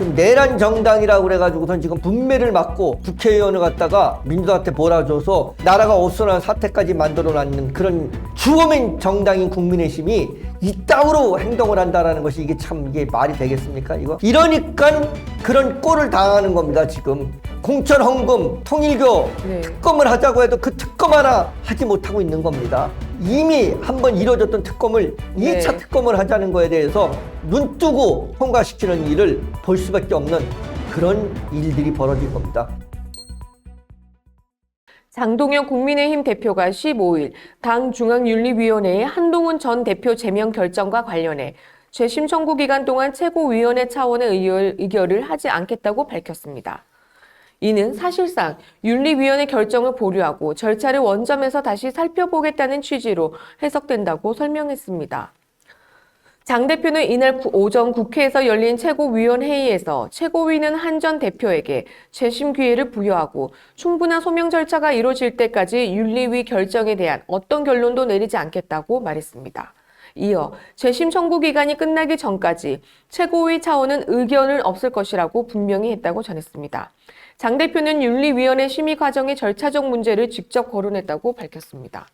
지금 내란 정당이라고 그래가지고선 지금 분매를 막고 국회의원을 갖다가 민주당한테 몰아줘서 나라가 어수선한 사태까지 만들어놨는 그런 주범인 정당인 국민의힘이 이따위로 행동을 한다라는 것이 이게 말이 되겠습니까? 이러니까 그런 꼴을 당하는 겁니다. 지금 공천 헌금 통일교 특검을 하자고 해도 그 특검 하나 하지 못하고 있는 겁니다. 이미 한번 이루어졌던 특검을 2차 특검을 하자는 거에 대해서 눈 뜨고 통과시키는 일을 볼 수밖에 없는 그런 일들이 벌어진 겁니다. 장동영 국민의힘 대표가 15일 당 중앙윤리위원회의 한동훈 전 대표 제명 결정과 관련해 재심 청구 기간 동안 최고위원회 차원의 의결을 하지 않겠다고 밝혔습니다. 이는 사실상 윤리위원회 결정을 보류하고 절차를 원점에서 다시 살펴보겠다는 취지로 해석된다고 설명했습니다. 장 대표는 이날 오전 국회에서 열린 최고위원회의에서 최고위는 한 전 대표에게 재심 기회를 부여하고 충분한 소명 절차가 이루어질 때까지 윤리위 결정에 대한 어떤 결론도 내리지 않겠다고 말했습니다. 이어 재심 청구 기간이 끝나기 전까지 최고위 차원은 의견은 없을 것이라고 분명히 했다고 전했습니다. 장 대표는 윤리위원회 심의 과정의 절차적 문제를 직접 거론했다고 밝혔습니다.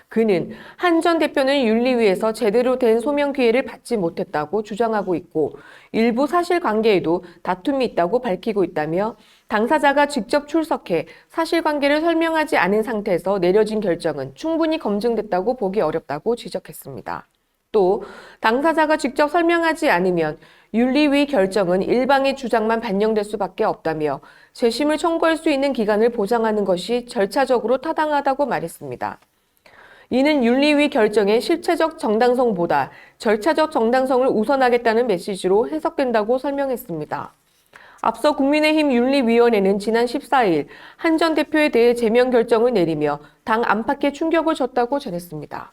그는 한 전 대표는 윤리위에서 제대로 된 소명 기회를 받지 못했다고 주장하고 있고 일부 사실관계에도 다툼이 있다고 밝히고 있다며 당사자가 직접 출석해 사실관계를 설명하지 않은 상태에서 내려진 결정은 충분히 검증됐다고 보기 어렵다고 지적했습니다. 또 당사자가 직접 설명하지 않으면 윤리위 결정은 일방의 주장만 반영될 수밖에 없다며 재심을 청구할 수 있는 기간을 보장하는 것이 절차적으로 타당하다고 말했습니다. 이는 윤리위 결정의 실체적 정당성보다 절차적 정당성을 우선하겠다는 메시지로 해석된다고 설명했습니다. 앞서 국민의힘 윤리위원회는 지난 14일 한 전 대표에 대해 제명 결정을 내리며 당 안팎에 충격을 줬다고 전했습니다.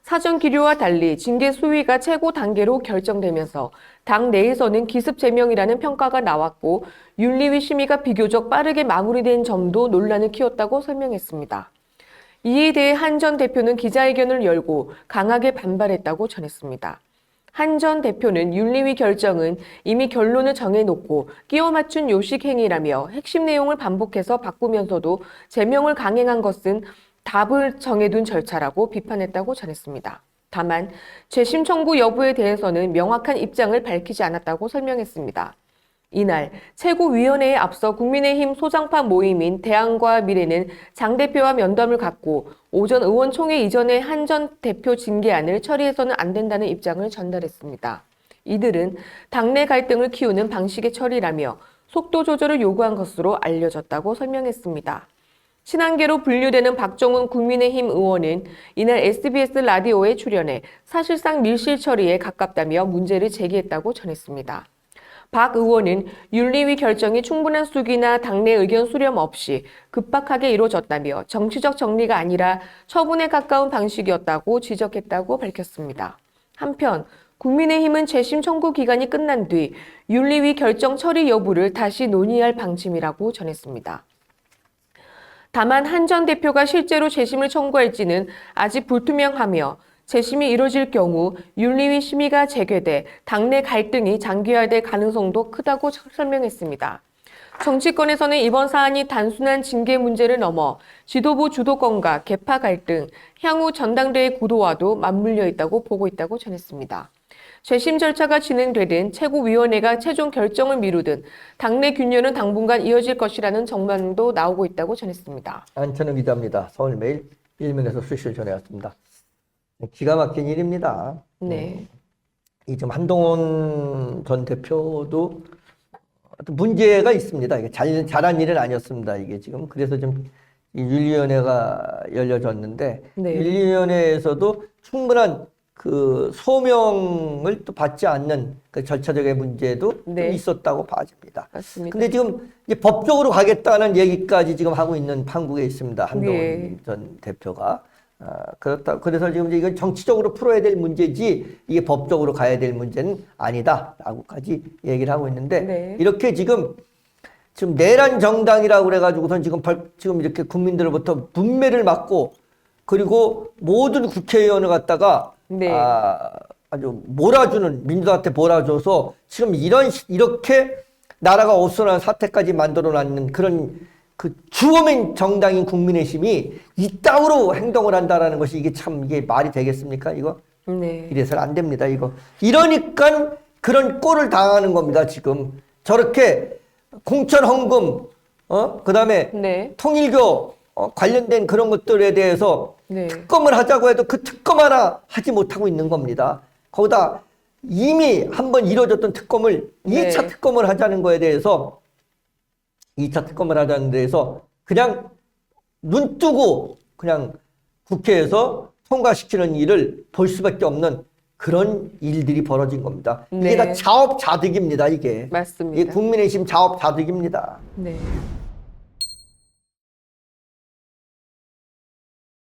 사전 기류와 달리 징계 수위가 최고 단계로 결정되면서 당 내에서는 기습 제명이라는 평가가 나왔고 윤리위 심의가 비교적 빠르게 마무리된 점도 논란을 키웠다고 설명했습니다. 이에 대해 한 전 대표는 기자회견을 열고 강하게 반발했다고 전했습니다. 한 전 대표는 윤리위 결정은 이미 결론을 정해놓고 끼워 맞춘 요식 행위라며 핵심 내용을 반복해서 바꾸면서도 제명을 강행한 것은 답을 정해둔 절차라고 비판했다고 전했습니다. 다만 재심 청구 여부에 대해서는 명확한 입장을 밝히지 않았다고 설명했습니다. 이날 최고위원회에 앞서 국민의힘 소장파 모임인 대안과 미래는 장 대표와 면담을 갖고 오전 의원총회 이전에 한 전 대표 징계안을 처리해서는 안 된다는 입장을 전달했습니다. 이들은 당내 갈등을 키우는 방식의 처리라며 속도 조절을 요구한 것으로 알려졌다고 설명했습니다. 친한계로 분류되는 박종훈 국민의힘 의원은 이날 SBS 라디오에 출연해 사실상 밀실 처리에 가깝다며 문제를 제기했다고 전했습니다. 박 의원은 윤리위 결정이 충분한 숙이나 당내 의견 수렴 없이 급박하게 이루어졌다며 정치적 정리가 아니라 처분에 가까운 방식이었다고 지적했다고 밝혔습니다. 한편 국민의힘은 재심 청구 기간이 끝난 뒤 윤리위 결정 처리 여부를 다시 논의할 방침이라고 전했습니다. 다만 한 전 대표가 실제로 재심을 청구할지는 아직 불투명하며 재심이 이루어질 경우 윤리위 심의가 재개돼 당내 갈등이 장기화될 가능성도 크다고 설명했습니다. 정치권에서는 이번 사안이 단순한 징계 문제를 넘어 지도부 주도권과 계파 갈등, 향후 전당대회 구도와도 맞물려 있다고 보고 있다고 전했습니다. 재심 절차가 진행되든 최고위원회가 최종 결정을 미루든 당내 균열은 당분간 이어질 것이라는 전망도 나오고 있다고 전했습니다. 안천우 기자입니다. 서울매일 일면에서 소식을 전해왔습니다. 기가 막힌 일입니다. 네. 이 지금 한동훈 전 대표도 문제가 있습니다. 이게 잘한 일은 아니었습니다. 이게 지금 그래서 좀 윤리위원회가 열려졌는데 윤리위원회에서도 충분한 그 소명을 또 받지 않는 그 절차적인 문제도 좀 있었다고 봐집니다. 맞습니다. 근데 지금 이제 법적으로 가겠다는 얘기까지 지금 하고 있는 판국에 있습니다. 한동훈 전 대표가. 그래서 지금 이건 정치적으로 풀어야 될 문제지 이게 법적으로 가야 될 문제는 아니다라고까지 얘기를 하고 있는데 이렇게 지금 내란 정당이라고 그래가지고선 지금 이렇게 국민들로부터 분매를 막고 그리고 모든 국회의원을 갖다가 아주 몰아주는 민주당한테 몰아줘서 지금 이렇게 나라가 어수선한 사태까지 만들어놨는 그런 그 주어맨 정당인 국민의힘이 이따위로 행동을 한다라는 것이 이게 참 이게 말이 되겠습니까? 이거 네. 이래서는 안 됩니다. 이거 이러니까 그런 꼴을 당하는 겁니다. 지금 저렇게 공천 헌금 그다음에 네. 통일교 관련된 그런 것들에 대해서 네. 특검을 하자고 해도 그 특검 하나 하지 못하고 있는 겁니다. 거기다 이미 한번 이루어졌던 특검을 네. 2차 특검을 하자는 거에 대해서 2차 특검을 하자는 데에서 그냥 눈 뜨고 그냥 국회에서 통과시키는 일을 볼 수밖에 없는 그런 일들이 벌어진 겁니다. 네. 이게 다 자업자득입니다. 이게. 맞습니다. 이 국민의힘 자업자득입니다. 네.